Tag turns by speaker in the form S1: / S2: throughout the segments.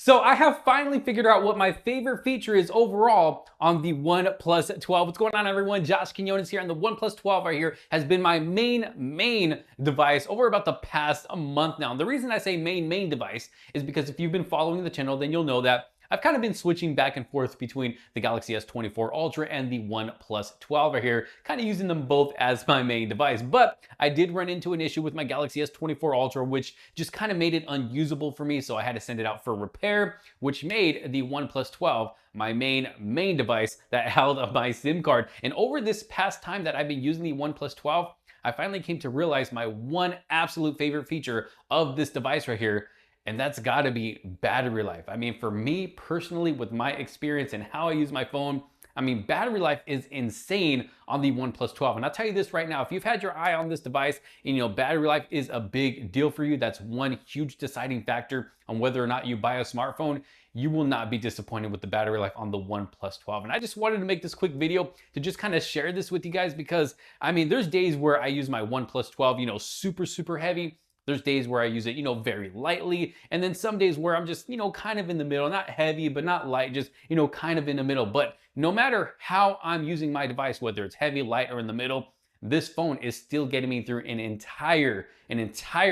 S1: So I have finally figured out what my favorite feature is overall on the OnePlus 12. What's going on, everyone? Josh Quinones here, and the OnePlus 12 right here has been my main device over about the past month now. And the reason I say main device is because if you've been following the channel, then you'll know that I've kind of been switching back and forth between the Galaxy S24 Ultra and the OnePlus 12 right here, kind of using them both as my main device. But I did run into an issue with my Galaxy S24 Ultra, which just kind of made it unusable for me. So I had to send it out for repair, which made the OnePlus 12 my main device that held my SIM card. And over this past time that I've been using the OnePlus 12, I finally came to realize my one absolute favorite feature of this device right here, and that's gotta be battery life. I mean, for me personally, with my experience and how I use my phone, I mean, battery life is insane on the OnePlus 12. And I'll tell you this right now, if you've had your eye on this device and battery life is a big deal for you, that's one huge deciding factor on whether or not you buy a smartphone, you will not be disappointed with the battery life on the OnePlus 12. And I just wanted to make this quick video to just kind of share this with you guys because, I mean, there's days where I use my OnePlus 12, super heavy. There's days where I use it, very lightly. And then some days where I'm just, kind of in the middle, not heavy, but not light, just, kind of in the middle. But no matter how I'm using my device, whether it's heavy, light, or in the middle, this phone is still getting me through an entire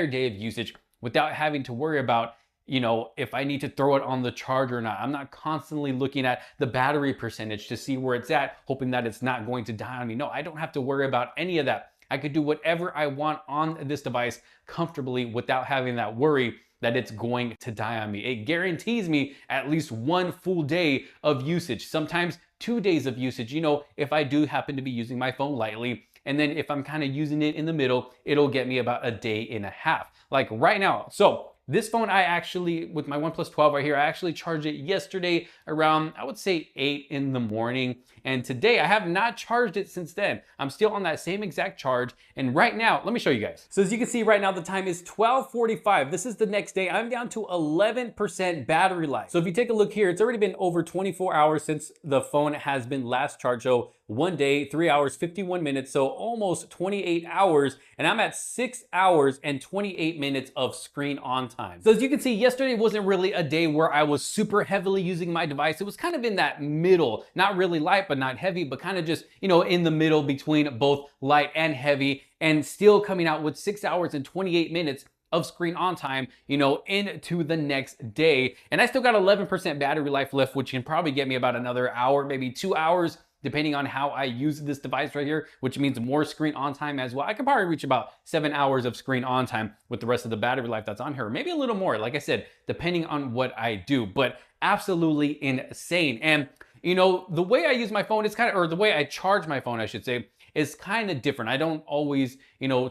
S1: day of usage without having to worry about, if I need to throw it on the charger or not. I'm not constantly looking at the battery percentage to see where it's at, hoping that it's not going to die on me. No, I don't have to worry about any of that. I could do whatever I want on this device comfortably without having that worry that it's going to die on me. It guarantees me at least one full day of usage, sometimes 2 days of usage, if I do happen to be using my phone lightly. And then if I'm kind of using it in the middle, it'll get me about a day and a half. Like right now. So this phone, with my OnePlus 12 right here, I actually charged it yesterday around, I would say 8 in the morning. And today I have not charged it since then. I'm still on that same exact charge. And right now, let me show you guys. So as you can see right now, the time is 12:45. This is the next day. I'm down to 11% battery life. So if you take a look here, it's already been over 24 hours since the phone has been last charged. So 1 day, 3 hours, 51 minutes. So almost 28 hours. And I'm at 6 hours and 28 minutes of screen on time. So as you can see, yesterday wasn't really a day where I was super heavily using my device. It was kind of in that middle, not really light, but not heavy, but kind of just, in the middle between both light and heavy, and still coming out with 6 hours and 28 minutes of screen on time, into the next day. And I still got 11% battery life left, which can probably get me about another hour, maybe 2 hours, depending on how I use this device right here, which means more screen on time as well. I could probably reach about 7 hours of screen on time with the rest of the battery life that's on here, maybe a little more, like I said, depending on what I do, but absolutely insane. And the way I use my phone is or the way I charge my phone, I should say, is kind of different. I don't always,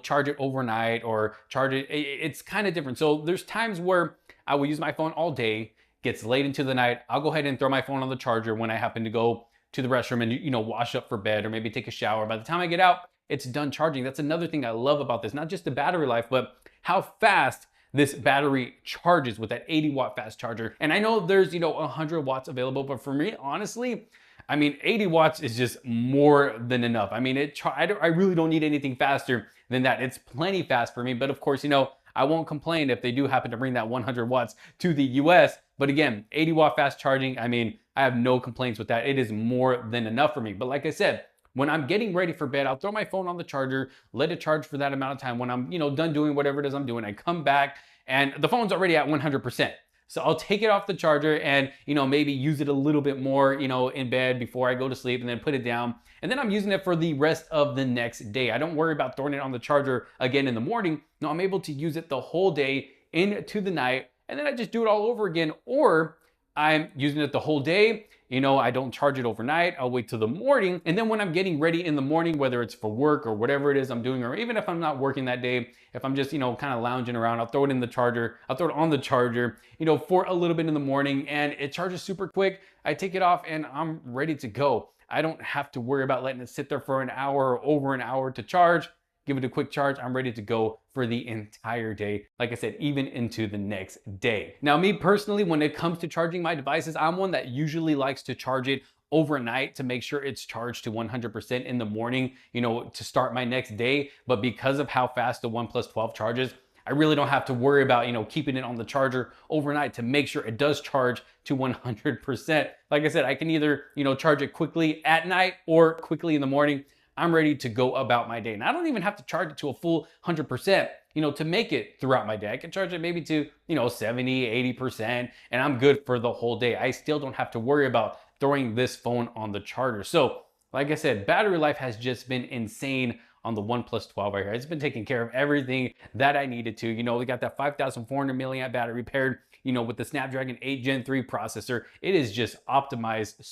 S1: charge it overnight or charge it. It's kind of different. So there's times where I will use my phone all day, gets late into the night. I'll go ahead and throw my phone on the charger when I happen to go to the restroom and, wash up for bed or maybe take a shower. By the time I get out, it's done charging. That's another thing I love about this, not just the battery life, but how fast this battery charges with that 80-watt fast charger. And I know there's, 100 watts available, but for me, honestly, I mean, 80 watts is just more than enough. I mean, I really don't need anything faster than that. It's plenty fast for me, but of course, I won't complain if they do happen to bring that 100 watts to the US. But again, 80-watt fast charging, I mean, I have no complaints with that. It is more than enough for me. But like I said, when I'm getting ready for bed, I'll throw my phone on the charger, let it charge for that amount of time. When I'm, done doing whatever it is I'm doing, I come back and the phone's already at 100%. So I'll take it off the charger and, maybe use it a little bit more, in bed before I go to sleep, and then put it down. And then I'm using it for the rest of the next day. I don't worry about throwing it on the charger again in the morning. No, I'm able to use it the whole day into the night. And then I just do it all over again. Or I'm using it the whole day. I don't charge it overnight. I'll wait till the morning. And then when I'm getting ready in the morning, whether it's for work or whatever it is I'm doing, or even if I'm not working that day, if I'm just, kind of lounging around, I'll throw it in the charger. I'll throw it on the charger, for a little bit in the morning, and it charges super quick. I take it off and I'm ready to go. I don't have to worry about letting it sit there for an hour or over an hour to charge. Give it a quick charge, I'm ready to go for the entire day. Like I said, even into the next day. Now, me personally, when it comes to charging my devices, I'm one that usually likes to charge it overnight to make sure it's charged to 100% in the morning, to start my next day. But because of how fast the OnePlus 12 charges, I really don't have to worry about, keeping it on the charger overnight to make sure it does charge to 100%. Like I said, I can either, charge it quickly at night or quickly in the morning. I'm ready to go about my day. And I don't even have to charge it to a full 100%, to make it throughout my day. I can charge it maybe to, 70, 80%, and I'm good for the whole day. I still don't have to worry about throwing this phone on the charger. So, like I said, battery life has just been insane on the OnePlus 12 right here. It's been taking care of everything that I needed to. We got that 5,400 milliamp battery paired, with the Snapdragon 8 Gen 3 processor. It is just optimized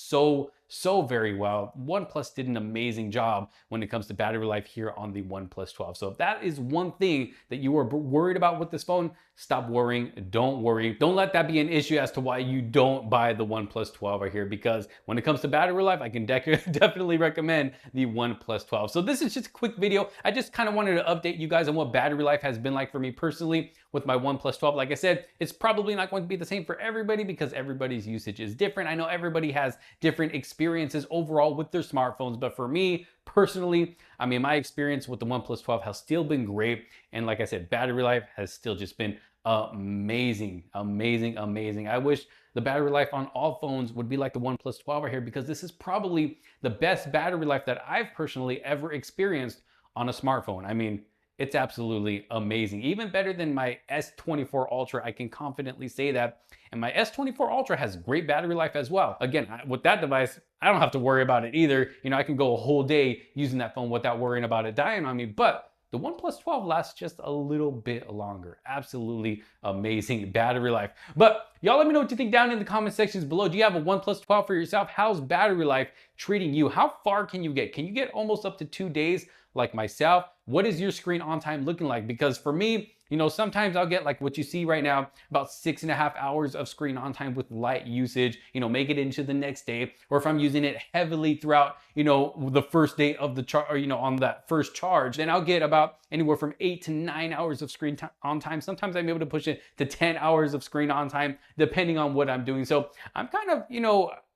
S1: so very well. OnePlus did an amazing job when it comes to battery life here on the OnePlus 12. So if that is one thing that you are worried about with this phone, stop worrying. Don't worry. Don't let that be an issue as to why you don't buy the OnePlus 12 right here, because when it comes to battery life, I can definitely recommend the OnePlus 12. So this is just a quick video. I just kind of wanted to update you guys on what battery life has been like for me personally with my OnePlus 12. Like I said, it's probably not going to be the same for everybody because everybody's usage is different. I know everybody has different experiences overall with their smartphones, but for me personally, I mean, my experience with the OnePlus 12 has still been great. And like I said, battery life has still just been amazing. I wish the battery life on all phones would be like the OnePlus 12 right here, because this is probably the best battery life that I've personally ever experienced on a smartphone. I mean, it's absolutely amazing. Even better than my S24 Ultra, I can confidently say that. And my S24 Ultra has great battery life as well. Again, with that device, I don't have to worry about it either. I can go a whole day using that phone without worrying about it dying on me. But the OnePlus 12 lasts just a little bit longer. Absolutely amazing battery life. But y'all let me know what you think down in the comment sections below. Do you have a OnePlus 12 for yourself? How's battery life treating you? How far can you get? Can you get almost up to 2 days like myself? What is your screen on time looking like? Because for me, sometimes I'll get like what you see right now, about 6.5 hours of screen on time with light usage, make it into the next day. Or if I'm using it heavily throughout, the first day of the charge, or, on that first charge, then I'll get about anywhere from 8 to 9 hours of screen on time. Sometimes I'm able to push it to 10 hours of screen on time, depending on what I'm doing. So I'm kind of,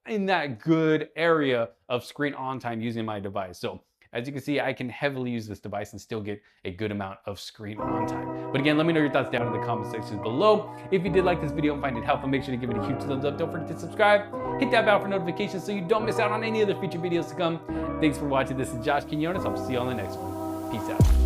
S1: in that good area of screen on time using my device. So as you can see, I can heavily use this device and still get a good amount of screen on time. But again, let me know your thoughts down in the comment section below. If you did like this video and find it helpful, make sure to give it a huge thumbs up. Don't forget to subscribe, hit that bell for notifications so you don't miss out on any other future videos to come. Thanks for watching. This is Josh Quinones. I'll see you on the next one. Peace out.